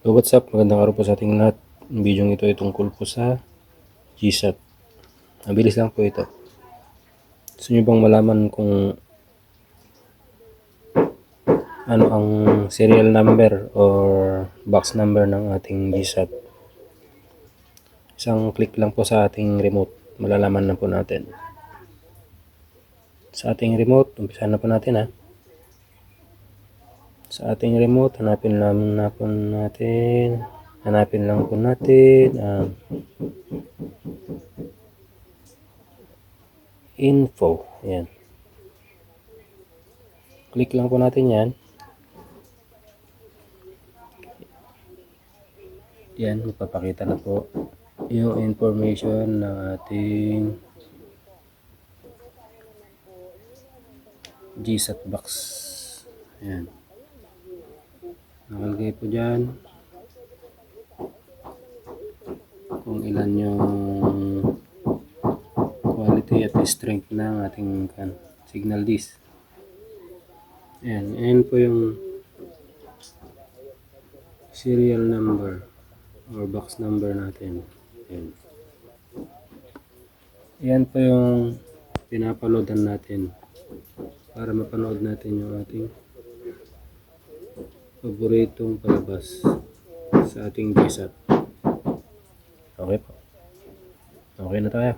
So what's up, magandang araw po sa ating lahat. Ang video ito ay tungkol po sa GSAT. Mabilis lang po ito. Gusto nyo bang malaman kung ano ang serial number or box number ng ating GSAT? Isang click lang po sa ating remote, malalaman na po natin. Sa ating remote, umpisa na po natin ha. Sa ating remote, hanapin lang po natin ang info. Ayan. Click lang po natin yan. Yan, magpapakita na po yung information ng ating GSAT box. Ayan. Nakalagay po dyan kung ilan yung quality at strength ng ating signal disk. Ayan. Ayan po yung serial number or box number natin. Ayan. Ayan po yung pinapaloadan natin para mapanood natin yung ating paboritong palabas sa ating GSAT. Okay po. Okay na tayo.